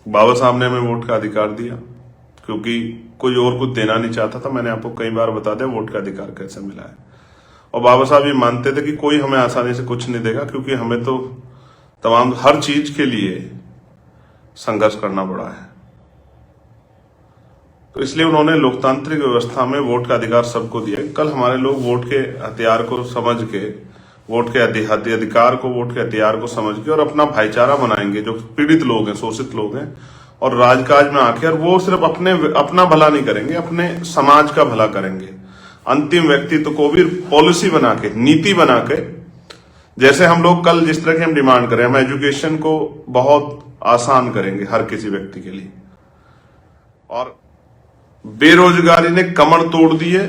बाबा साहब ने हमें वोट का अधिकार दिया क्योंकि कोई और कुछ देना नहीं चाहता था। मैंने आपको कई बार बता दिया वोट का अधिकार कैसे मिला है। और बाबा साहब ये मानते थे कि कोई हमें आसानी से कुछ नहीं देगा क्योंकि हमें तो तमाम हर चीज के लिए संघर्ष करना पड़ा है। तो इसलिए उन्होंने लोकतांत्रिक व्यवस्था में वोट का अधिकार सबको दिया। कल हमारे लोग वोट के हथियार को समझ के, वोट के अधिकार को, वोट के हथियार को समझ के और अपना भाईचारा बनाएंगे जो पीड़ित लोग हैं, शोषित लोग हैं, और राजकाज में आके, और वो सिर्फ अपना भला नहीं करेंगे, अपने समाज का भला करेंगे। अंतिम व्यक्तित्व को भी पॉलिसी बना के, नीति बना के, जैसे हम लोग कल जिस तरह की हम डिमांड करें, हम एजुकेशन को बहुत आसान करेंगे हर किसी व्यक्ति के लिए। और बेरोजगारी ने कमर तोड़ दी है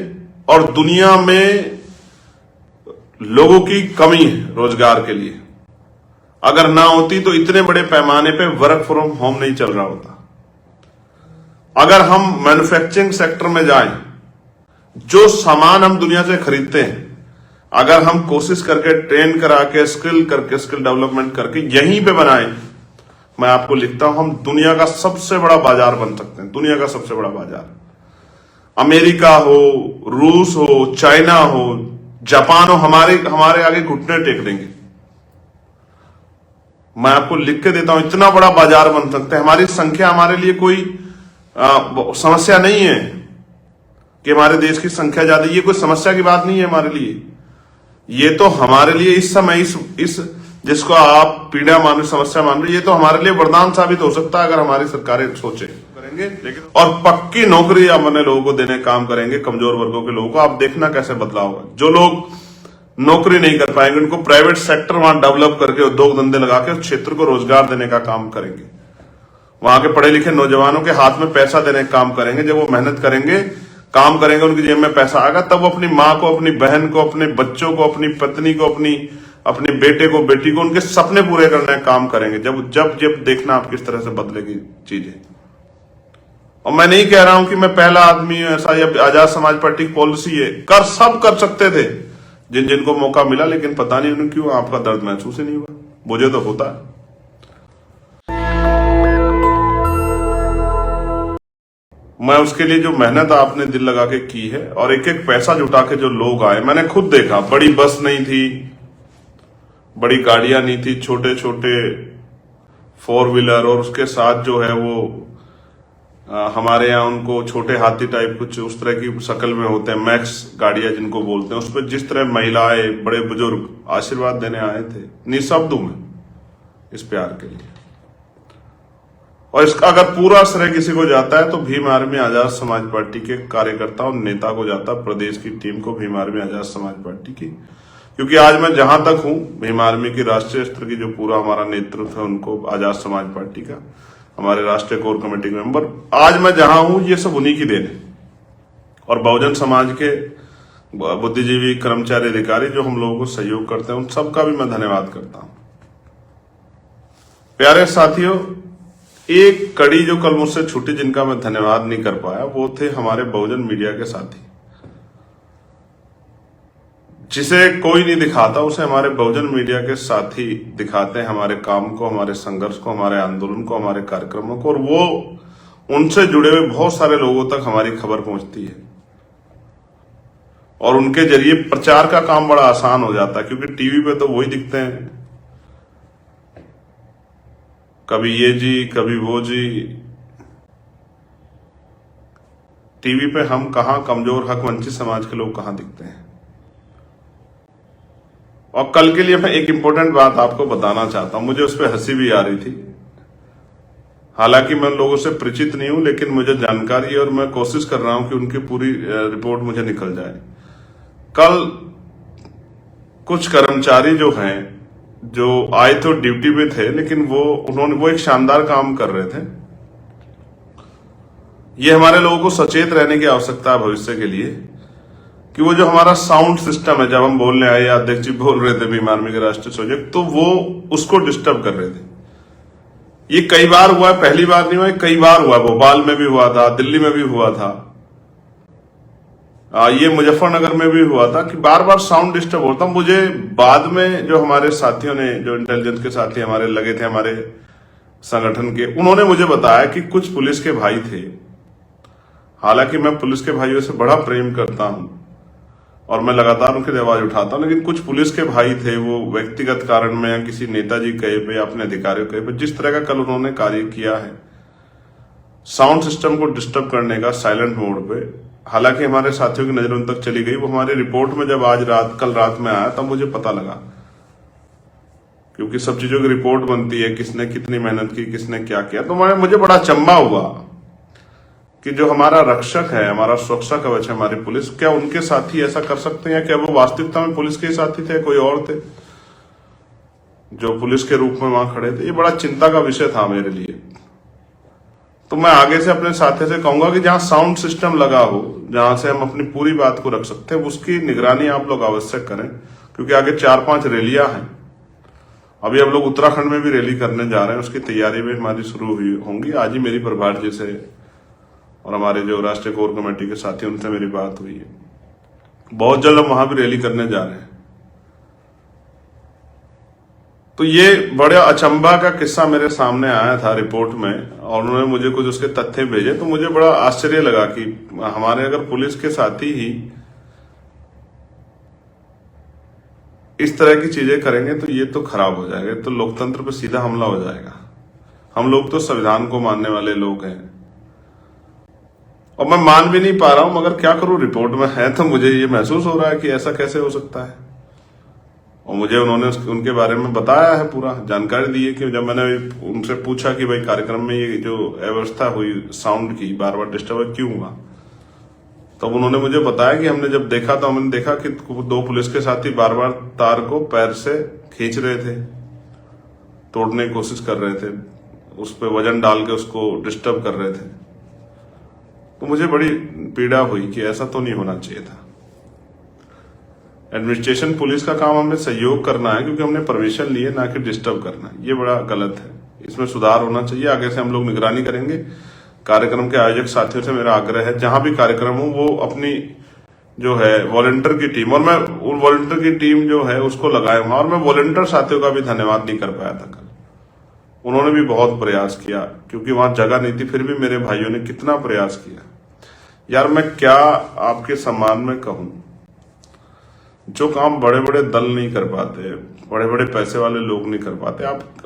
और दुनिया में लोगों की कमी है रोजगार के लिए। अगर ना होती तो इतने बड़े पैमाने पे वर्क फ्रॉम होम नहीं चल रहा होता। अगर हम मैन्युफैक्चरिंग सेक्टर में जाएं, जो सामान हम दुनिया से खरीदते हैं, अगर हम कोशिश करके ट्रेन करा के स्किल डेवलपमेंट करके यहीं पे बनाएं, मैं आपको लिखता हूं, हम दुनिया का सबसे बड़ा बाजार बन सकते हैं। दुनिया का सबसे बड़ा बाजार, अमेरिका हो, रूस हो, चाइना हो, जापान हो, हमारे आगे घुटने टेक देंगे। मैं आपको लिख के देता हूं, इतना बड़ा बाजार बन सकते हैं। हमारी संख्या हमारे लिए कोई समस्या नहीं है कि हमारे देश की संख्या ज्यादा, ये कोई समस्या की बात नहीं है हमारे लिए। ये तो हमारे लिए इस समय इस जिसको आप पीड़ा मान रहे, समस्या मान रहे, ये तो हमारे लिए वरदान साबित हो सकता है अगर हमारी सरकारें सोचे करेंगे। लेकिन और पक्की नौकरी अपने लोगों को देने काम करेंगे, कमजोर वर्गों के लोगों को। आप देखना कैसे बदलाव होगा। जो लोग नौकरी नहीं कर पाएंगे उनको प्राइवेट सेक्टर वहां डेवलप करके, उद्योग धंधे लगा के उस क्षेत्र को रोजगार देने का काम करेंगे। वहां के पढ़े लिखे नौजवानों के हाथ में पैसा देने का काम करेंगे। जब वो मेहनत करेंगे, काम करेंगे, उनकी जेब में पैसा आएगा, तब वो अपनी माँ को, अपनी बहन को, अपने बच्चों को, अपनी पत्नी को, अपने बेटे को, बेटी को, उनके सपने पूरे करने का काम करेंगे। जब देखना आप किस तरह से बदलेगी चीजें। और मैं नहीं कह रहा हूं कि मैं पहला आदमी ऐसा, या आजाद समाज पार्टी की पॉलिसी है, सब कर सकते थे जिनको मौका मिला, लेकिन पता नहीं उन्हें क्यों आपका दर्द महसूस ही नहीं हुआ। मुझे तो होता है। मैं उसके लिए जो मेहनत आपने दिल लगा के की है और एक एक पैसा जुटा के जो लोग आए, मैंने खुद देखा। बड़ी बस नहीं थी, बड़ी गाड़ियां नहीं थी, छोटे छोटे 4 व्हीलर, और उसके साथ जो है वो हमारे यहाँ उनको छोटे हाथी टाइप कुछ उस तरह की शक्ल में होते हैं, मैक्स गाड़ियां जिनको बोलते हैं। उस पर जिस तरह महिलाएं, बड़े बुजुर्ग आशीर्वाद देने आए थे, निशब्द हूं मैं इस प्यार के लिए। और इसका अगर पूरा श्रेय किसी को जाता है तो भीम आर्मी आजाद समाज पार्टी के कार्यकर्ता और नेता को जाता, प्रदेश की टीम को, भीम आर्मी आजाद समाज पार्टी की। क्योंकि आज मैं जहां तक हूं, भीम आर्मी की राष्ट्रीय स्तर की जो पूरा हमारा नेतृत्व है, उनको आजाद समाज पार्टी का, हमारे राष्ट्रीय कोर कमेटी मेंबर, आज मैं जहां हूं ये सब उन्हीं की देन है। और बहुजन समाज के बुद्धिजीवी, कर्मचारी, अधिकारी जो हम लोगों को सहयोग करते हैं, उन सबका भी मैं धन्यवाद करता हूं। प्यारे साथियों, एक कड़ी जो कल मुझसे छूटी, जिनका मैं धन्यवाद नहीं कर पाया, वो थे हमारे बहुजन मीडिया के साथी। जिसे कोई नहीं दिखाता, उसे हमारे बहुजन मीडिया के साथी दिखाते हैं, हमारे काम को, हमारे संघर्ष को, हमारे आंदोलन को, हमारे कार्यक्रमों को। और वो उनसे जुड़े हुए बहुत सारे लोगों तक हमारी खबर पहुंचती है और उनके जरिए प्रचार का काम बड़ा आसान हो जाता है। क्योंकि टीवी पे तो वही दिखते हैं, कभी ये जी, कभी वो जी। टीवी पे हम कहां, कमजोर हक वंचित समाज के लोग कहां दिखते हैं। और कल के लिए मैं एक इंपॉर्टेंट बात आपको बताना चाहता हूं। मुझे उस पर हंसी भी आ रही थी। हालांकि मैं लोगों से परिचित नहीं हूं, लेकिन मुझे जानकारी है और मैं कोशिश कर रहा हूं कि उनकी पूरी रिपोर्ट मुझे निकल जाए। कल कुछ कर्मचारी जो हैं, जो आए तो ड्यूटी पे थे, लेकिन वो एक शानदार काम कर रहे थे। ये हमारे लोगों को सचेत रहने की आवश्यकता है भविष्य के लिए, कि वो जो हमारा साउंड सिस्टम है, जब हम बोलने आए, अध्यक्ष जी बोल रहे थे भीम आर्मी के राष्ट्रीय संयोजक, तो वो उसको डिस्टर्ब कर रहे थे। ये कई बार हुआ है, पहली बार नहीं हुआ, कई बार हुआ। भोपाल में भी हुआ था, दिल्ली में भी हुआ था, ये मुजफ्फरनगर में भी हुआ था कि बार बार साउंड डिस्टर्ब होता। मुझे बाद में जो हमारे साथियों ने, जो इंटेलिजेंस के साथी हमारे लगे थे, हमारे संगठन के, उन्होंने मुझे बताया कि कुछ पुलिस के भाई थे, हालांकि मैं पुलिस के भाइयों से बड़ा प्रेम करता हूं और मैं लगातार उनकी आवाज उठाता हूं, लेकिन कुछ पुलिस के भाई थे, वो व्यक्तिगत कारण में या किसी नेताजी कहे पे या अपने अधिकारियों कहे पे, जिस तरह का कल उन्होंने कार्य किया है साउंड सिस्टम को डिस्टर्ब करने का साइलेंट मोड पे, हालांकि हमारे साथियों की नजर उन तक चली गई। वो हमारी रिपोर्ट में जब कल रात में आया तब मुझे पता लगा, क्योंकि सब चीजों की रिपोर्ट बनती है, किसने कितनी मेहनत की, किसने क्या किया। तो मुझे बड़ा अचंभा हुआ कि जो हमारा रक्षक है, हमारा सुरक्षा कवच है, हमारी पुलिस, क्या उनके साथी ऐसा कर सकते हैं? क्या वो वास्तविकता में पुलिस के ही साथी थे, कोई और थे जो पुलिस के रूप में वहां खड़े थे? ये बड़ा चिंता का विषय था मेरे लिए। तो मैं आगे से अपने साथी से कहूंगा कि जहां साउंड सिस्टम लगा हो, जहां से हम अपनी पूरी बात को रख सकते हैं, उसकी निगरानी आप लोग आवश्यक करें, क्योंकि आगे 4-5 रैलियां हैं। अभी हम लोग उत्तराखंड में भी रैली करने जा रहे हैं, उसकी तैयारी भी हमारी शुरू हुई होंगी। आज ही मेरी प्रभार जी से और हमारे जो राष्ट्रीय कोर कमेटी के साथी, उनसे मेरी बात हुई है। बहुत जल्द हम वहां भी रैली करने जा रहे हैं। तो ये बड़ा अचंभा का किस्सा मेरे सामने आया था रिपोर्ट में, और उन्होंने मुझे कुछ उसके तथ्य भेजे, तो मुझे बड़ा आश्चर्य लगा कि हमारे अगर पुलिस के साथी ही इस तरह की चीजें करेंगे तो ये तो खराब हो जाएगा, तो लोकतंत्र पर सीधा हमला हो जाएगा। हम लोग तो संविधान को मानने वाले लोग हैं, और मैं मान भी नहीं पा रहा हूं, मगर क्या करूं, रिपोर्ट में है तो मुझे ये महसूस हो रहा है कि ऐसा कैसे हो सकता है। और मुझे उन्होंने उनके बारे में बताया है, पूरा जानकारी दी है कि जब मैंने उनसे पूछा कि भाई कार्यक्रम में ये जो अव्यवस्था हुई साउंड की, बार बार डिस्टर्ब क्यों हुआ, तब उन्होंने मुझे बताया कि हमने जब देखा तो हमने देखा कि 2 पुलिस के साथी बार बार तार को पैर से खींच रहे थे, तोड़ने की कोशिश कर रहे थे, उस पर वजन डाल के उसको डिस्टर्ब कर रहे थे। तो मुझे बड़ी पीड़ा हुई कि ऐसा तो नहीं होना चाहिए था। एडमिनिस्ट्रेशन पुलिस का काम हमें सहयोग करना है, क्योंकि हमने परमिशन ली है, ना कि डिस्टर्ब करना। ये बड़ा गलत है, इसमें सुधार होना चाहिए। आगे से हम लोग निगरानी करेंगे। कार्यक्रम के आयोजक साथियों से मेरा आग्रह है, जहां भी कार्यक्रम हो वो अपनी जो है वॉलंटियर की टीम, और मैं वॉलंटियर की टीम जो है उसको लगाए वहां। और मैं वॉलंटियर साथियों का भी धन्यवाद नहीं कर पाया था कल, उन्होंने भी बहुत प्रयास किया, क्योंकि वहां जगह नहीं थी, फिर भी मेरे भाइयों ने कितना प्रयास किया। यार मैं क्या आपके सम्मान में कहूं, जो काम बड़े बड़े दल नहीं कर पाते, बड़े बड़े पैसे वाले लोग नहीं कर पाते,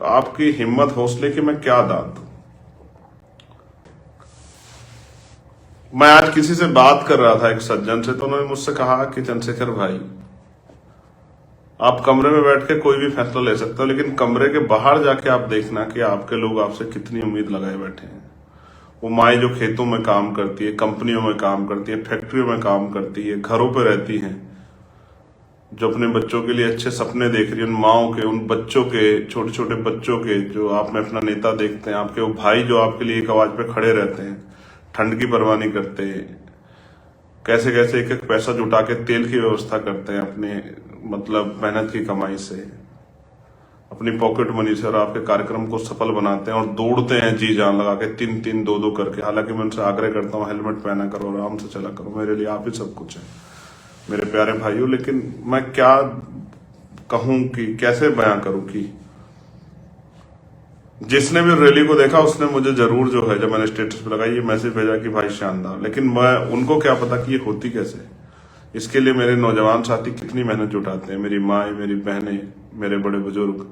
आपकी हिम्मत हौसले की मैं क्या दाद दूं। मैं आज किसी से बात कर रहा था, एक सज्जन से, तो उन्होंने मुझसे कहा कि चंद्रशेखर भाई, आप कमरे में बैठ के कोई भी फैसला ले सकते हो, लेकिन कमरे के बाहर जाके आप देखना कि आपके लोग आपसे कितनी उम्मीद लगाए बैठे हैं। वो माएँ जो खेतों में काम करती है, कंपनियों में काम करती है, फैक्ट्रियों में काम करती है, घरों पे रहती हैं, जो अपने बच्चों के लिए अच्छे सपने देख रही है, उन माओं के, उन बच्चों के, छोटे छोटे बच्चों के, जो आप में अपना नेता देखते हैं, आपके वो भाई जो आपके लिए एक आवाज पे खड़े रहते हैं, ठंड की परवाह नहीं करते, कैसे कैसे एक एक पैसा जुटा के तेल की व्यवस्था करते हैं अपने मतलब मेहनत की कमाई से, अपनी पॉकेट मनी से, और आपके कार्यक्रम को सफल बनाते हैं और दौड़ते हैं जी जान लगा के, 3-3, 2-2 करके। हालांकि मैं उनसे आग्रह करता हूँ हेलमेट पहना करो, आराम से चला करो, मेरे लिए आप ही सब कुछ है मेरे प्यारे भाइयों। लेकिन मैं क्या कहूं कि कैसे बयां करूं कि जिसने भी रैली को देखा उसने मुझे जरूर जो है, जब मैंने स्टेटस पे लगाई, ये मैसेज भेजा कि भाई शानदार, लेकिन मैं उनको क्या पता कि ये होती कैसे। इसके लिए मेरे नौजवान साथी कितनी मेहनत जुटाते हैं, मेरी माए, मेरी बहनें, मेरे बड़े बुजुर्ग,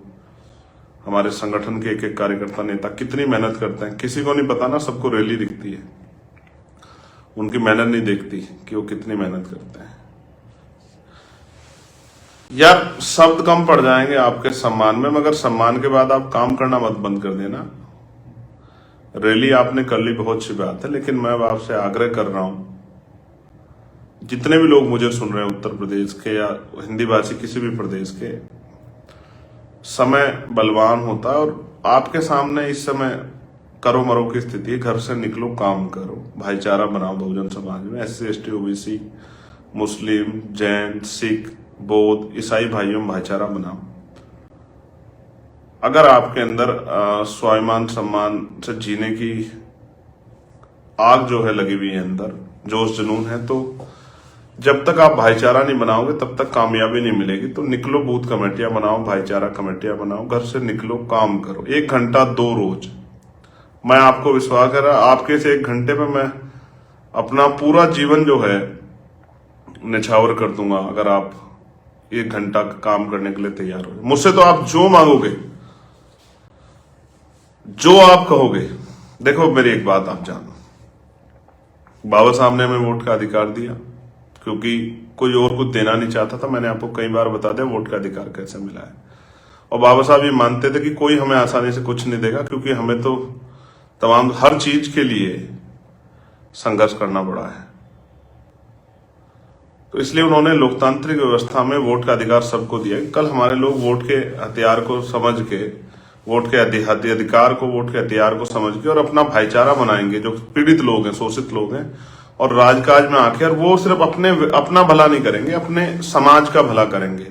हमारे संगठन के एक एक कार्यकर्ता नेता कितनी मेहनत करते हैं। किसी को नहीं पता ना, सबको रैली दिखती है, उनकी मेहनत नहीं देखती कि वो कितनी मेहनत करते हैं। यार शब्द कम पड़ जाएंगे आपके सम्मान में, मगर सम्मान के बाद आप काम करना मत बंद कर देना। रैली आपने कर ली, बहुत अच्छी बात है, लेकिन मैं आपसे आग्रह कर रहा हूं, जितने भी लोग मुझे सुन रहे हैं उत्तर प्रदेश के या हिंदी भाषी किसी भी प्रदेश के, समय बलवान होता है और आपके सामने इस समय करो मरो की स्थिति है। घर से निकलो, काम करो, भाईचारा बनाओ बहुजन समाज में, SC ST OBC, मुस्लिम, जैन, सिख, बौद्ध, ईसाई भाइयों में भाईचारा बनाओ। अगर आपके अंदर स्वाभिमान सम्मान से जीने की आग जो है लगी हुई है, अंदर जोश जुनून है, तो जब तक आप भाईचारा नहीं बनाओगे तब तक कामयाबी नहीं मिलेगी। तो निकलो, बूथ कमेटियां बनाओ, भाईचारा कमेटियां बनाओ, घर से निकलो, काम करो, 1 घंटा 2 रोज। मैं आपको विश्वास कर रहा, आपके से 1 घंटे में मैं अपना पूरा जीवन जो है निछावर कर दूंगा, अगर आप 1 घंटा काम करने के लिए तैयार हो। मुझसे तो आप जो मांगोगे, जो आप कहोगे। देखो, मेरी एक बात आप जानो, बाबा साहब ने हमें वोट का अधिकार दिया क्योंकि कोई और कुछ देना नहीं चाहता था। मैंने आपको कई बार बता दिया वोट का अधिकार कैसे मिला है। और बाबा साहब ये मानते थे कि कोई हमें आसानी से कुछ नहीं देगा, क्योंकि हमें तो तमाम हर चीज के लिए संघर्ष करना पड़ा है। तो इसलिए उन्होंने लोकतांत्रिक व्यवस्था में वोट का अधिकार सबको दिया। कल हमारे लोग वोट के हथियार को समझ के, वोट के अधिकार को, वोट के हथियार को समझ के और अपना भाईचारा बनाएंगे, जो पीड़ित लोग हैं, शोषित लोग हैं, और राजकाज में आके, और वो सिर्फ अपना भला नहीं करेंगे, अपने समाज का भला करेंगे।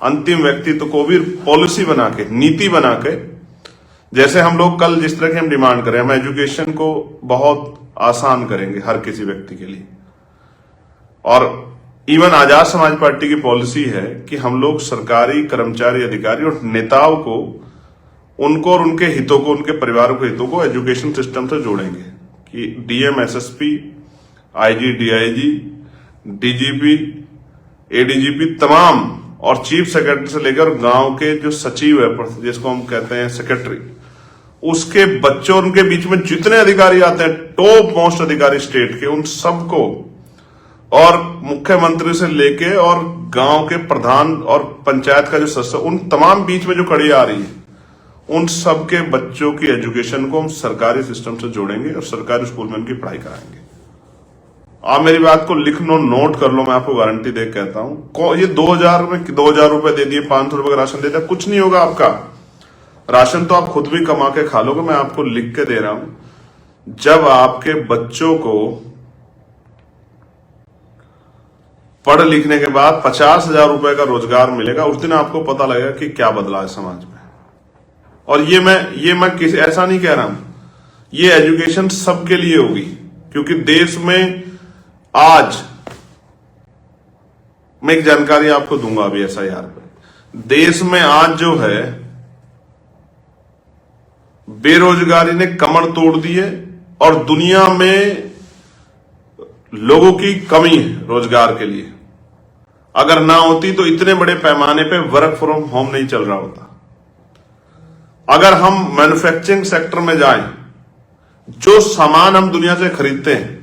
अंतिम व्यक्तित्व को भी पॉलिसी बना के, नीति बना के, जैसे हम लोग कल जिस तरह की हम डिमांड करें, हम एजुकेशन को बहुत आसान करेंगे हर किसी व्यक्ति के लिए। और इवन आजाद समाज पार्टी की पॉलिसी है कि हम लोग सरकारी कर्मचारी, अधिकारी और नेताओं को, उनको और उनके हितों को, उनके परिवारों के हितों को एजुकेशन सिस्टम से जोड़ेंगे कि DM, SSP, IG, DIG, DGP, ADGP तमाम, और चीफ सेक्रेटरी से लेकर गांव के जो सचिव है, जिसको हम कहते हैं सेक्रेटरी, उसके बच्चों, उनके बीच में जितने अधिकारी आते हैं, टॉप मोस्ट अधिकारी स्टेट के, उन सबको, और मुख्यमंत्री से लेके और गांव के प्रधान और पंचायत का जो सदस्य, उन तमाम बीच में जो कड़ी आ रही है, उन सबके बच्चों की एजुकेशन को हम सरकारी सिस्टम से जोड़ेंगे और सरकारी स्कूल में उनकी पढ़ाई कराएंगे। आप मेरी बात को लिख लो, नोट कर लो, मैं आपको गारंटी दे कहता हूं। ये 2000 में 2000 रुपए दे दिए, 500 रुपए का राशन दे दिया, कुछ नहीं होगा आपका। राशन तो आप खुद भी कमा के खा लोगे। मैं आपको लिख के दे रहा हूं, जब आपके बच्चों को पढ़ लिखने के बाद 50,000 रुपए का रोजगार मिलेगा, उस दिन आपको पता लगेगा कि क्या बदला है समाज में। और ये मैं किसी ऐसा नहीं कह रहा हूं, ये एजुकेशन सबके लिए होगी, क्योंकि देश में आज, मैं एक जानकारी आपको दूंगा अभी एसआईआर पे, देश में आज जो है बेरोजगारी ने कमर तोड़ दी है और दुनिया में लोगों की कमी है रोजगार के लिए। अगर ना होती तो इतने बड़े पैमाने पे वर्क फ्रॉम होम नहीं चल रहा होता। अगर हम मैन्युफैक्चरिंग सेक्टर में जाएं, जो सामान हम दुनिया से खरीदते हैं,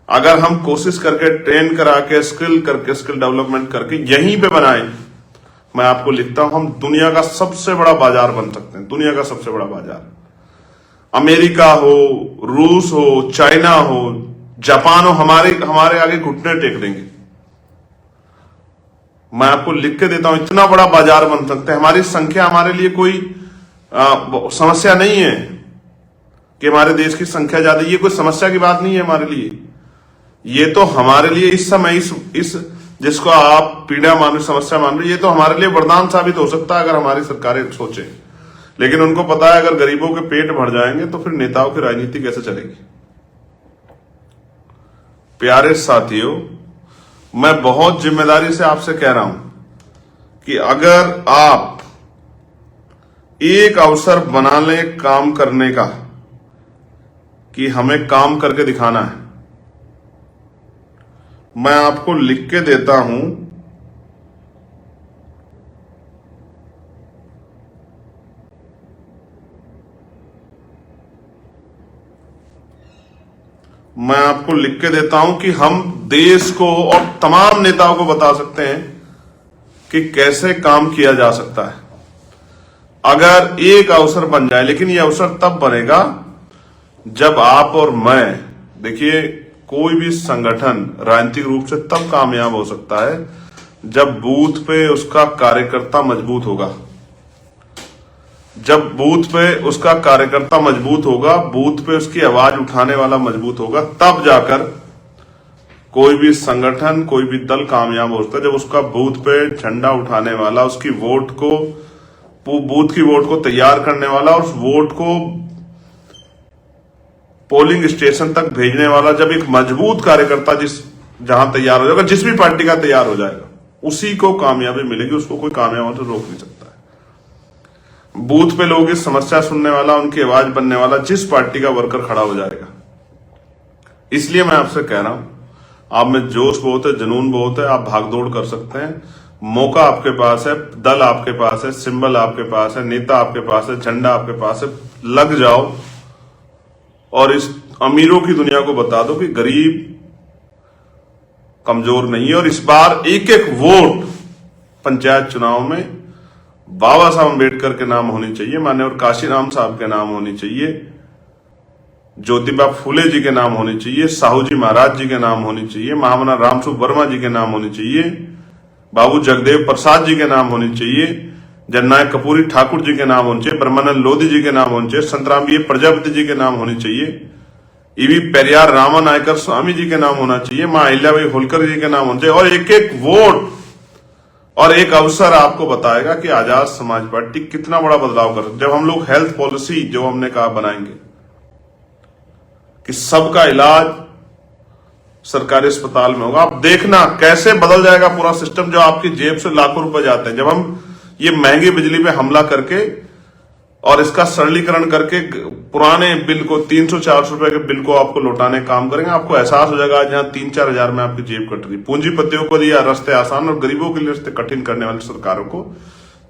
अगर हम कोशिश करके ट्रेन करा के, स्किल डेवलपमेंट करके यहीं पे बनाएं, मैं आपको लिखता हूं, हम दुनिया का सबसे बड़ा बाजार बन सकते हैं। दुनिया का सबसे बड़ा बाजार, अमेरिका हो, रूस हो, चाइना हो, जापान हो, हमारे आगे घुटने टेक देंगे। मैं आपको लिख के देता हूं, इतना बड़ा बाजार बन सकते हैं। हमारी संख्या हमारे लिए कोई समस्या नहीं है कि हमारे देश की संख्या ज्यादा, ये कोई समस्या की बात नहीं है हमारे लिए। ये तो हमारे लिए इस समय, इस जिसको आप पीड़ा मान रहे, समस्या मान रहे, ये तो हमारे लिए वरदान साबित हो सकता है अगर हमारी सरकारें सोचे। लेकिन उनको पता है अगर गरीबों के पेट भर जाएंगे तो फिर नेताओं की राजनीति कैसे चलेगी। प्यारे साथियों, मैं बहुत जिम्मेदारी से आपसे कह रहा हूं कि अगर आप एक अवसर बना लें काम करने का, कि हमें काम करके दिखाना है, मैं आपको लिख के देता हूं, मैं आपको लिख के देता हूं कि हम देश को और तमाम नेताओं को बता सकते हैं कि कैसे काम किया जा सकता है अगर एक अवसर बन जाए। लेकिन यह अवसर तब बनेगा जब आप और मैं, देखिए, कोई भी संगठन राजनीतिक रूप से तब कामयाब हो सकता है जब बूथ पे उसका कार्यकर्ता मजबूत होगा। जब बूथ पे उसका कार्यकर्ता मजबूत होगा, बूथ पे उसकी आवाज उठाने वाला मजबूत होगा, तब जाकर कोई भी संगठन, कोई भी दल कामयाब हो सकता है। जब उसका बूथ पे झंडा उठाने वाला, उसकी वोट को, बूथ की वोट को तैयार करने वाला और उस वोट को पोलिंग स्टेशन तक भेजने वाला, जब एक मजबूत कार्यकर्ता जिस जहां तैयार हो जाएगा, जिस भी पार्टी का तैयार हो जाएगा उसी को कामयाबी मिलेगी, उसको कोई कामयाब तो रोक नहीं सकता है। बूथ पे लोग इस समस्या सुनने वाला, उनकी आवाज बनने वाला जिस पार्टी का वर्कर खड़ा हो जाएगा। इसलिए मैं आपसे कह रहा हूं, आप में जोश बहुत है, जुनून बहुत है, आप भागदौड़ कर सकते हैं, मौका आपके पास है, दल आपके पास है, सिंबल आपके पास है, नेता आपके पास है, झंडा आपके पास है, लग जाओ और इस अमीरों की दुनिया को बता दो कि गरीब कमजोर नहीं है। और इस बार एक एक वोट पंचायत चुनाव में बाबा साहब अम्बेडकर के नाम होनी चाहिए, मान्यवर काशीराम साहब के नाम होनी चाहिए, ज्योतिबा फूले जी के नाम होनी चाहिए, साहू जी महाराज जी के नाम होनी चाहिए, महामना रामसु वर्मा जी के नाम होनी चाहिए, बाबू जगदेव प्रसाद जी के नाम होनी चाहिए, जननायक कपूरी ठाकुर जी के नाम होने चाहिए, ब्रह्मानंद लोधी जी के नाम होने चाहिए, संतराम प्रजापति जी के नाम होनी चाहिए, ईवी पेरियार रामा नायकर स्वामी जी के नाम होना चाहिए, मां अहिल्याबाई होलकर जी के नाम होना चाहिए। और एक एक वोट और एक अवसर आपको बताएगा कि आजाद समाज पार्टी कितना बड़ा बदलाव कर। जब हम लोग हेल्थ पॉलिसी जो हमने कहा बनाएंगे कि सबका इलाज सरकारी अस्पताल में होगा, आप देखना कैसे बदल जाएगा पूरा सिस्टम, जो आपकी जेब से लाखों रुपए जाते हैं। जब हम ये महंगी बिजली पे हमला करके और इसका सरलीकरण करके पुराने बिल को 300-400 रुपए के बिल को आपको लौटाने का काम करेंगे, आपको एहसास हो जाएगा जहां 3-4 हजार में आपकी जेब कट रही। पूंजीपतियों को दिया रास्ते आसान और गरीबों के लिए रास्ते कठिन करने वाली सरकारों को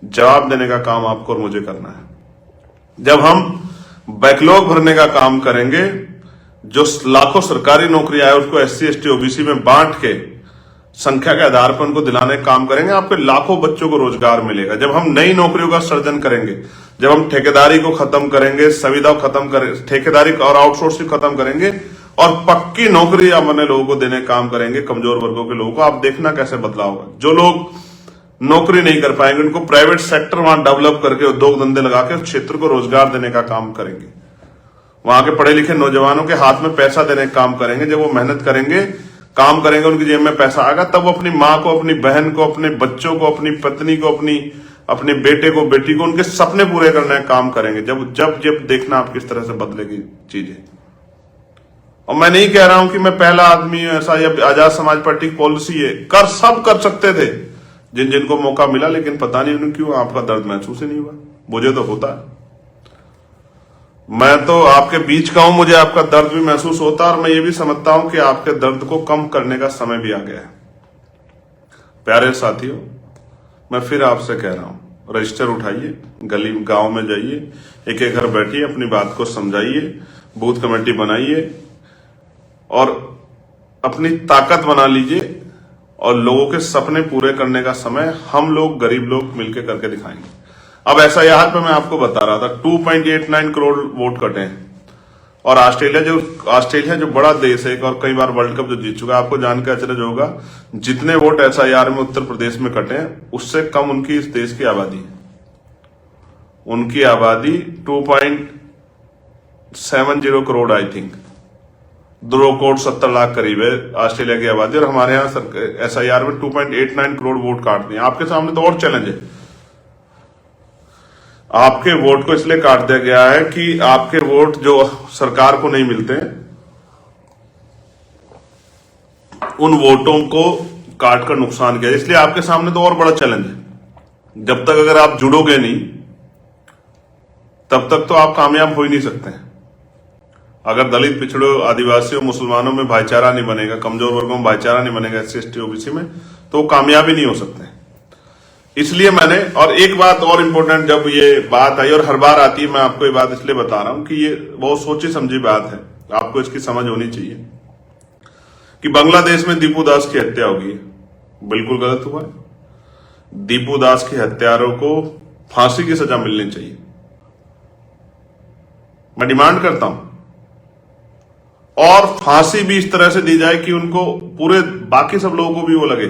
जवाब देने का काम आपको और मुझे करना है। जब हम बैकलॉग भरने का काम करेंगे, जो लाखों सरकारी नौकरी आए उसको SC ST OBC में बांट के संख्या के आधार पर उनको दिलाने का काम करेंगे, आपके लाखों बच्चों को रोजगार मिलेगा। जब हम नई नौकरियों का सृजन करेंगे, जब हम ठेकेदारी को खत्म करेंगे, संविदा खत्म करेंगे, ठेकेदारी और आउटसोर्सिंग खत्म करेंगे और पक्की नौकरी अपने लोगों को देने का काम करेंगे, कमजोर वर्गों के लोगों को, आप देखना कैसे बदलाव होगा। जो लोग नौकरी नहीं कर पाएंगे उनको प्राइवेट सेक्टर वहां डेवलप करके उद्योग धंधे लगा के क्षेत्र को रोजगार देने का काम करेंगे। वहां के पढ़े लिखे नौजवानों के हाथ में पैसा देने का काम करेंगे। जब वो मेहनत करेंगे, काम करेंगे, उनकी जेब में पैसा आएगा, तब वो अपनी माँ को, अपनी बहन को, अपने बच्चों को, अपनी पत्नी को, अपने बेटे को, बेटी को, उनके सपने पूरे करने का काम करेंगे। जब जब जब देखना आप किस तरह से बदलेगी चीजें। और मैं नहीं कह रहा हूं कि मैं पहला आदमी हूं ऐसा, या आजाद समाज पार्टी की पॉलिसी है, सब कर सकते थे जिनको मौका मिला, लेकिन पता नहीं उन्हें क्यों आपका दर्द महसूस ही नहीं हुआ। मुझे तो होता है, मैं तो आपके बीच का हूं, मुझे आपका दर्द भी महसूस होता है और मैं ये भी समझता हूं कि आपके दर्द को कम करने का समय भी आ गया है। प्यारे साथियों, मैं फिर आपसे कह रहा हूं, रजिस्टर उठाइए, गली गांव में जाइए, एक एक घर बैठिए, अपनी बात को समझाइए, बूथ कमेटी बनाइए और अपनी ताकत बना लीजिए और लोगों के सपने पूरे करने का समय हम लोग गरीब लोग मिलकर करके दिखाएंगे। अब ऐसा यहाँ पे मैं आपको बता रहा था 2.89 करोड़ वोट कटे हैं और ऑस्ट्रेलिया जो बड़ा देश है और कई बार वर्ल्ड कप जो जीत चुका है, आपको जानकर अचरज होगा जितने वोट SIR में उत्तर प्रदेश में कटे हैं उससे कम उनकी इस देश की आबादी है। उनकी आबादी 2.70 करोड़, आई थिंक 2 करोड़ 70 लाख करीब है ऑस्ट्रेलिया की आबादी, और हमारे यहाँ SIR में 2.89 करोड़ वोट काट दिए। आपके सामने तो और चैलेंज है। आपके वोट को इसलिए काट दिया गया है कि आपके वोट जो सरकार को नहीं मिलते, उन वोटों को काट कर नुकसान किया, इसलिए आपके सामने तो और बड़ा चैलेंज है। जब तक अगर आप जुड़ोगे नहीं तब तक तो आप कामयाब हो ही नहीं सकते हैं। अगर दलित, पिछड़ों, आदिवासियों, मुसलमानों में भाईचारा नहीं बनेगा, कमजोर वर्गों में भाईचारा नहीं बनेगा SC ST OBC में, तो कामयाब ही नहीं हो सकते। इसलिए मैंने, और एक बात और इम्पोर्टेंट, जब ये बात आई और हर बार आती है, मैं आपको ये बात इसलिए बता रहा हूं कि ये बहुत सोची समझी बात है, आपको इसकी समझ होनी चाहिए कि बांग्लादेश में दीपू दास की हत्या होगी, बिल्कुल गलत हुआ है। दीपू दास के हत्यारों को फांसी की सजा मिलनी चाहिए, मैं डिमांड करता हूं, और फांसी भी इस तरह से दी जाए कि उनको पूरे बाकी सब लोगों को भी वो लगे।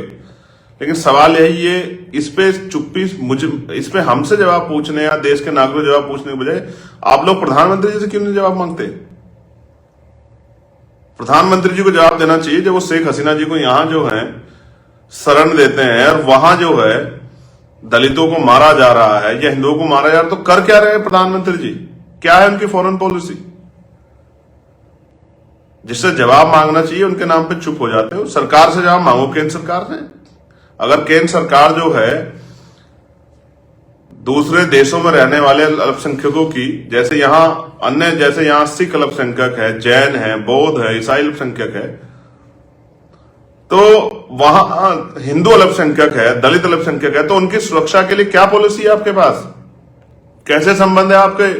लेकिन सवाल यही है, इस पे चुप्पी, मुझे इस पे हमसे जवाब पूछने या देश के नागरिकों जवाब पूछने के बजाय आप लोग प्रधानमंत्री जी से क्यों नहीं जवाब मांगते? प्रधानमंत्री जी को जवाब देना चाहिए जब वो शेख हसीना जी को यहां जो है शरण देते हैं और वहां जो है दलितों को मारा जा रहा है या हिंदुओं को मारा जा रहा है, तो कर क्या रहे हैं प्रधानमंत्री जी? क्या है उनकी फॉरेन पॉलिसी? जिससे जवाब मांगना चाहिए उनके नाम पे चुप हो जाते हो। सरकार से जवाब मांगो, केंद्र सरकार से। अगर केंद्र सरकार जो है दूसरे देशों में रहने वाले अल्पसंख्यकों की, जैसे यहां अन्य, जैसे यहां सिख अल्पसंख्यक है, जैन है, बौद्ध है, ईसाई अल्पसंख्यक है, तो वहां हिंदू अल्पसंख्यक है, दलित अल्पसंख्यक है, तो उनकी सुरक्षा के लिए क्या पॉलिसी है आपके पास? कैसे संबंध है आपके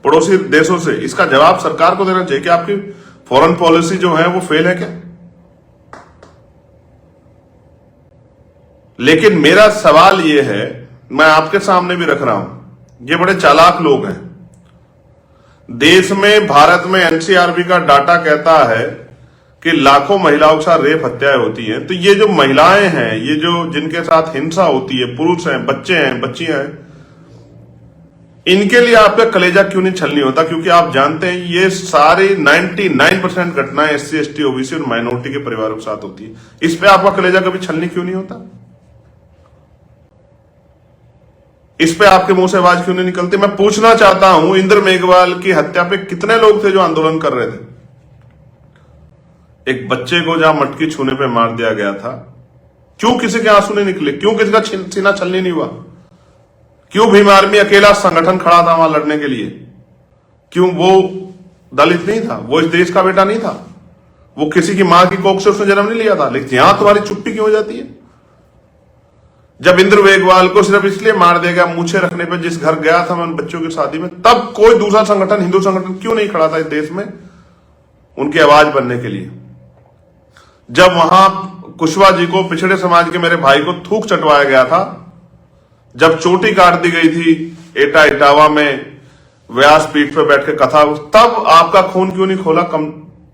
पड़ोसी देशों से? इसका जवाब सरकार को देना चाहिए कि आपकी फॉरेन पॉलिसी जो है वो फेल है क्या? लेकिन मेरा सवाल ये है, मैं आपके सामने भी रख रहा हूं, ये बड़े चालाक लोग हैं। देश में, भारत में एनसीआरबी का डाटा कहता है कि लाखों महिलाओं के साथ रेप हत्याएं होती हैं। तो ये जो महिलाएं हैं, ये जो जिनके साथ हिंसा होती है, पुरुष हैं, बच्चे हैं, बच्चियां हैं, इनके लिए आपका कलेजा क्यों नहीं छलनी होता? क्योंकि आप जानते हैं ये सारी 99% घटनाएं एससी, एसटी, ओबीसी और माइनॉरिटी के परिवारों के साथ होती है। इस पे आपका कलेजा कभी छलनी क्यों नहीं होता? इस पे आपके मुंह से आवाज क्यों नहीं निकलती? मैं पूछना चाहता हूं, इंद्र मेघवाल की हत्या पे कितने लोग थे जो आंदोलन कर रहे थे? एक बच्चे को जहां मटकी छूने पे मार दिया गया था, क्यों किसी के आंसू नहीं निकले? क्यों किसी का सीना छलनी नहीं हुआ? क्यों भीम आर्मी अकेला संगठन खड़ा था वहां लड़ने के लिए? क्यों वो दलित नहीं था? वो इस देश का बेटा नहीं था? वो किसी की मां की कोख से उसने जन्म नहीं लिया था? लेकिन यहां तुम्हारी चुप्पी क्यों हो जाती है? जब इंद्र मेघवाल को सिर्फ इसलिए मार दिया गया मूछे रखने पे, जिस घर गया था मैं उन बच्चों की शादी में, तब कोई दूसरा संगठन, हिंदू संगठन क्यों नहीं खड़ा था इस देश में उनकी आवाज बनने के लिए? जब वहां कुशवाहा जी को, पिछड़े समाज के मेरे भाई को थूक चटवाया गया था, जब चोटी काट दी गई थी एटा इटावा में व्यास पीठ पे बैठ के कथा, तब आपका खून क्यों नहीं खोला?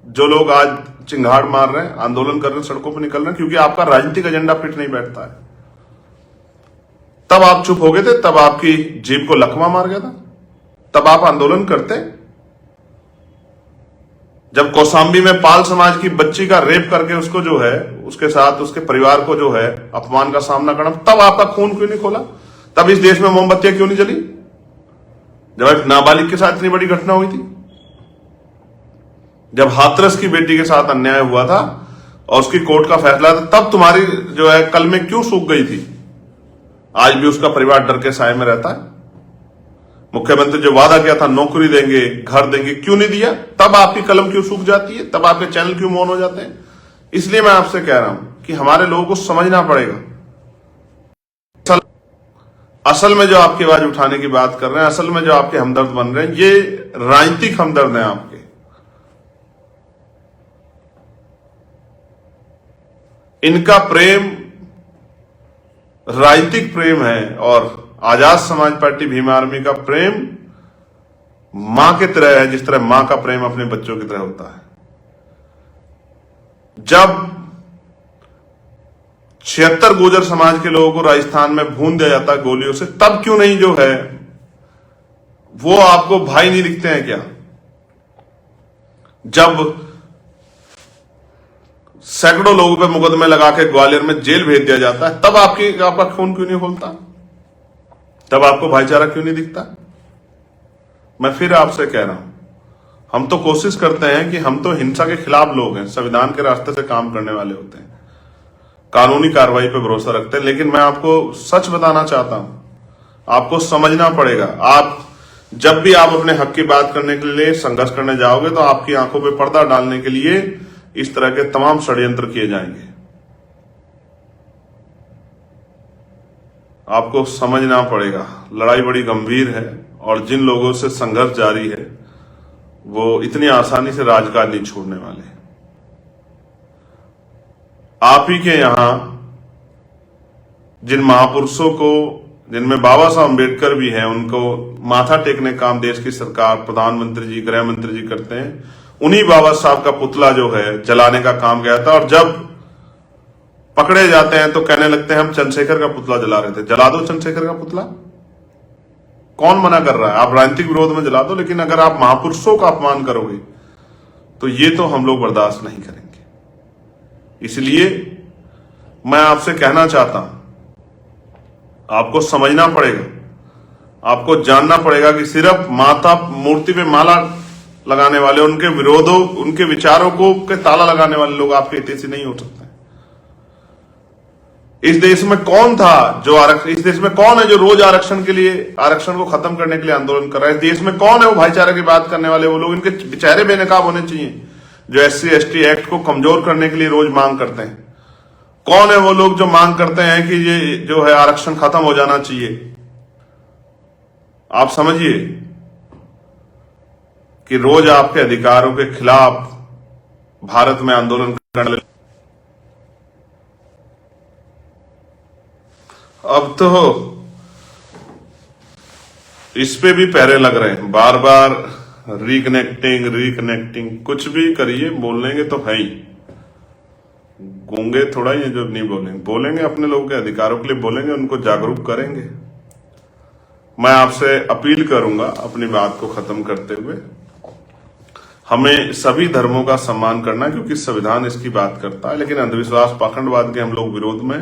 जो लोग आज चिंगाड़ मार रहे हैं, आंदोलन कर रहे हैं, सड़कों पर निकल रहे हैं, क्योंकि आपका राजनीतिक एजेंडा फिट नहीं बैठता है। तब आप चुप हो गए थे, तब आपकी जीभ को लकवा मार गया था, तब आप आंदोलन करते। जब कौशाम्बी में पाल समाज की बच्ची का रेप करके उसको जो है, उसके साथ उसके परिवार को जो है अपमान का सामना करना, तब आपका खून क्यों नहीं खोला? तब इस देश में मोमबत्तियां क्यों नहीं जली? जब एक नाबालिग के साथ इतनी बड़ी घटना हुई थी, जब हाथरस की बेटी के साथ अन्याय हुआ था और उसकी कोर्ट का फैसला था, तब तुम्हारी जो है कलमें क्यों सूख गई थी? आज भी उसका परिवार डर के साए में रहता है। मुख्यमंत्री जो वादा किया था नौकरी देंगे, घर देंगे, क्यों नहीं दिया? तब आपकी कलम क्यों सूख जाती है? तब आपके चैनल क्यों मौन हो जाते हैं? इसलिए मैं आपसे कह रहा हूं कि हमारे लोगों को समझना पड़ेगा। असल में जो आपकी आवाज उठाने की बात कर रहे हैं, असल में जो आपके हमदर्द बन रहे हैं, ये राजनीतिक हमदर्द हैं आपके। इनका प्रेम राजनीतिक प्रेम है, और आजाद समाज पार्टी भीम आर्मी का प्रेम मां की तरह है, जिस तरह मां का प्रेम अपने बच्चों की तरह होता है। जब 76 गुर्जर समाज के लोगों को राजस्थान में भून दिया जाता है गोलियों से, तब क्यों नहीं जो है वो आपको भाई नहीं दिखते हैं क्या? जब सैकड़ों लोगों पे मुकदमे लगा के ग्वालियर में जेल भेज दिया जाता है, तब आपका खून क्यों नहीं खोलता? तब आपको भाईचारा क्यों नहीं दिखता? मैं फिर आपसे कह रहा हूं, हम तो कोशिश करते हैं कि हम तो हिंसा के खिलाफ लोग हैं, संविधान के रास्ते से काम करने वाले होते हैं, कानूनी कार्रवाई पे भरोसा रखते हैं। लेकिन मैं आपको सच बताना चाहता हूं, आपको समझना पड़ेगा। आप जब भी आप अपने हक की बात करने के लिए संघर्ष करने जाओगे, तो आपकी आंखों पे पर्दा डालने के लिए इस तरह के तमाम षड्यंत्र किए जाएंगे। आपको समझना पड़ेगा, लड़ाई बड़ी गंभीर है, और जिन लोगों से संघर्ष जारी है वो इतनी आसानी से राजकाज नहीं छोड़ने वाले। आप ही के यहां जिन महापुरुषों को, जिनमें बाबा साहब अम्बेडकर भी हैं, उनको माथा टेकने काम देश की सरकार, प्रधानमंत्री जी, गृह मंत्री जी करते हैं। उन्हीं बाबा साहब का पुतला जो है जलाने का काम गया था, और जब पकड़े जाते हैं तो कहने लगते हैं हम चंद्रशेखर का पुतला जला रहे थे। जला दो चंद्रशेखर का पुतला, कौन मना कर रहा है? आप राजनीतिक विरोध में जला दो, लेकिन अगर आप महापुरुषों का अपमान करोगे तो ये तो हम लोग बर्दाश्त नहीं करेंगे। इसलिए मैं आपसे कहना चाहता हूं, आपको समझना पड़ेगा, आपको जानना पड़ेगा कि सिर्फ माता मूर्ति पे माला लगाने वाले, उनके विरोधों, उनके विचारों को के ताला लगाने वाले लोग आपके हितैषी नहीं हो सकते। इस देश में कौन था जो इस देश में कौन है जो रोज आरक्षण के लिए, आरक्षण को खत्म करने के लिए आंदोलन कर रहा है? इस देश में कौन है वो भाईचारे की बात करने वाले? वो लोग, इनके चेहरे बेनकाब होने चाहिए जो SC/ST एक्ट को कमजोर करने के लिए रोज मांग करते हैं। कौन है वो लोग जो मांग करते हैं कि ये जो है आरक्षण खत्म हो जाना चाहिए? आप समझिए कि रोज आपके अधिकारों के खिलाफ भारत में आंदोलन करने, अब तो इस पे भी पहरे लग रहे हैं, बार बार रिकनेक्टिंग कुछ भी करिए, बोलेंगे तो है ही, गूंगे थोड़ा ही जो नहीं बोलेंगे अपने लोगों के अधिकारों के लिए बोलेंगे, उनको जागरूक करेंगे। मैं आपसे अपील करूंगा अपनी बात को खत्म करते हुए, हमें सभी धर्मों का सम्मान करना, क्योंकि संविधान इसकी बात करता है। लेकिन अंधविश्वास पाखंडवाद के हम लोग विरोध में,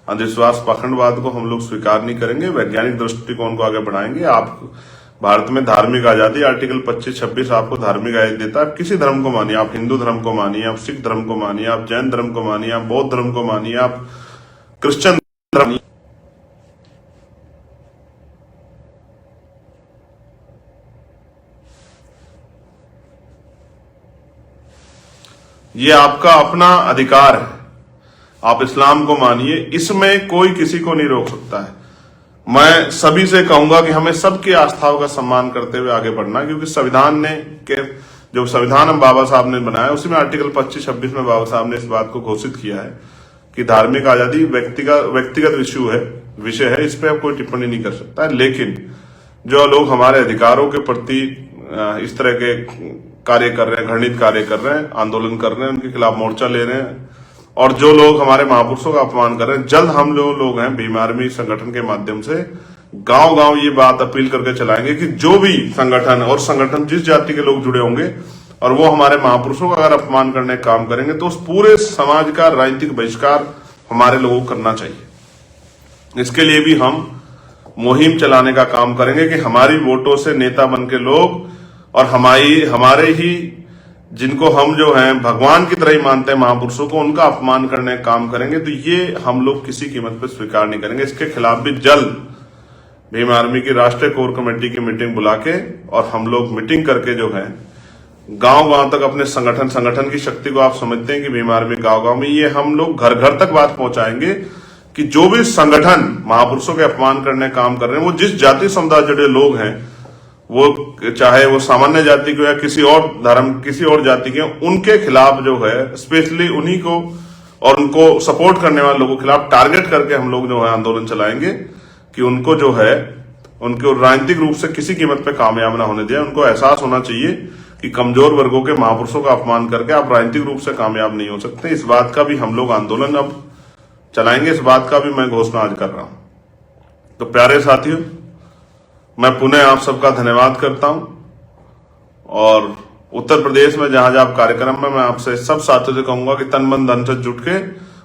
अंधविश्वास पाखंडवाद को हम लोग स्वीकार नहीं करेंगे, वैज्ञानिक दृष्टिकोण को आगे बढ़ाएंगे। आप भारत में धार्मिक आजादी, आर्टिकल 25-26 आपको धार्मिक आजादी देता है। आप किसी धर्म को मानिए, आप हिंदू धर्म को मानिए, आप सिख धर्म को मानिए, आप जैन धर्म को मानिए, आप बौद्ध धर्म को मानिए, आप क्रिश्चियन धर्म, ये आपका अपना अधिकार है। आप इस्लाम को मानिए, इसमें कोई किसी को नहीं रोक सकता है। मैं सभी से कहूंगा कि हमें सबकी आस्थाओं का सम्मान करते हुए आगे बढ़ना, क्योंकि संविधान ने जो संविधान हम बाबा साहब ने बनाया, उसी में आर्टिकल 25-26 में बाबा साहब ने इस बात को घोषित किया है कि धार्मिक आजादी व्यक्तिगत विषय है, इस पर कोई टिप्पणी नहीं कर सकता है। लेकिन जो लोग हमारे अधिकारों के प्रति इस तरह के कार्य कर रहे हैं, घृणित कार्य कर रहे हैं, आंदोलन कर रहे हैं, उनके खिलाफ मोर्चा ले रहे हैं, और जो लोग हमारे महापुरुषों का अपमान कर रहे हैं, जल्द हम जो लोग हैं भीम आर्मी संगठन के माध्यम से गांव गांव ये बात अपील करके चलाएंगे कि जो भी संगठन जिस जाति के लोग जुड़े होंगे और वो हमारे महापुरुषों का अगर अपमान करने का काम करेंगे, तो उस पूरे समाज का राजनीतिक बहिष्कार हमारे लोगों को करना चाहिए। इसके लिए भी हम मुहिम चलाने का काम करेंगे कि हमारी वोटों से नेता बन के लोग और हमारे ही जिनको हम जो हैं भगवान की तरह ही मानते हैं महापुरुषों को, उनका अपमान करने का काम करेंगे, तो ये हम लोग किसी कीमत पर स्वीकार नहीं करेंगे। इसके खिलाफ भी जल्द भीम आर्मी की राष्ट्रीय कोर कमेटी की मीटिंग बुला के और हम लोग मीटिंग करके जो है गांव गांव तक अपने संगठन की शक्ति को आप समझते हैं कि भीम आर्मी गांव गांव में, ये हम लोग घर घर तक बात पहुंचाएंगे कि जो भी संगठन महापुरुषों के अपमान करने का काम कर रहे हैं, वो जिस जाति समुदाय जुड़े लोग हैं, वो चाहे वो सामान्य जाति के या किसी और धर्म, किसी और जाति के, उनके खिलाफ जो है स्पेशली उन्हीं को और उनको सपोर्ट करने वाले लोगों के खिलाफ टारगेट करके हम लोग जो है आंदोलन चलाएंगे कि उनको जो है उनको राजनीतिक रूप से किसी कीमत पे कामयाब ना होने दिया। उनको एहसास होना चाहिए कि कमजोर वर्गों के महापुरुषों का अपमान करके आप राजनीतिक रूप से कामयाब नहीं हो सकते। इस बात का भी हम लोग आंदोलन अब चलाएंगे, इस बात का भी मैं घोषणा आज कर रहा हूं। तो प्यारे साथियों, मैं पुनः आप सबका धन्यवाद करता हूं, और उत्तर प्रदेश में जहां जहां कार्यक्रम में मैं आपसे सब साथियों से कहूंगा कि तन मन धन से जुट के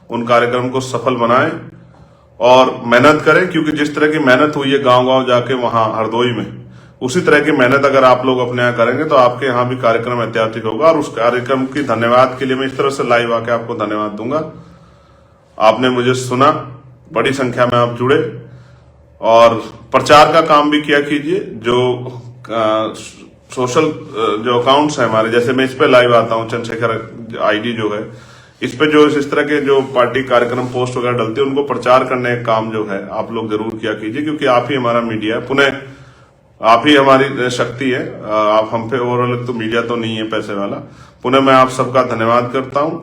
उन कार्यक्रम को सफल बनाएं और मेहनत करें, क्योंकि जिस तरह की मेहनत हुई है गांव गांव जाके वहां हरदोई में, उसी तरह की मेहनत अगर आप लोग अपने यहाँ करेंगे तो आपके यहाँ भी कार्यक्रम ऐतिहासिक होगा। और उस कार्यक्रम की धन्यवाद के लिए मैं इस तरह से लाइव आके आपको धन्यवाद दूंगा। आपने मुझे सुना, बड़ी संख्या में आप जुड़े, और प्रचार का काम भी किया कीजिए। जो सोशल जो अकाउंट्स हैं हमारे, जैसे मैं इस पे लाइव आता हूँ, चंद्रशेखर आईडी जो है, इस पे जो इस तरह के जो पार्टी कार्यक्रम पोस्ट वगैरह डलते हैं, उनको प्रचार करने का काम जो है आप लोग जरूर किया कीजिए, क्योंकि आप ही हमारा मीडिया है, पुनः आप ही हमारी शक्ति है। आप हम पे ओवरऑल तो मीडिया तो नहीं है पैसे वाला। पुनः मैं आप सबका धन्यवाद करता हूं,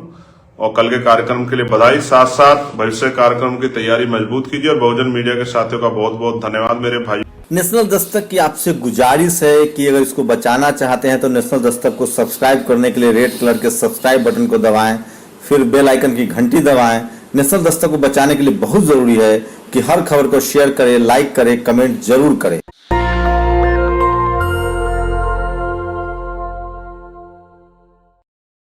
और कल के कार्यक्रम के लिए बधाई। साथ साथ भविष्य कार्यक्रम की तैयारी मजबूत कीजिए, और बहुजन मीडिया के साथियों का बहुत बहुत धन्यवाद मेरे भाई। नेशनल दस्तक की आपसे गुजारिश है कि अगर इसको बचाना चाहते हैं तो नेशनल दस्तक को सब्सक्राइब करने के लिए रेड कलर के सब्सक्राइब बटन को दबाएं, फिर बेल आइकन की घंटी दबाएं। नेशनल दस्तक को बचाने के लिए बहुत जरूरी है कि हर खबर को शेयर करें, लाइक करें, कमेंट जरूर करें।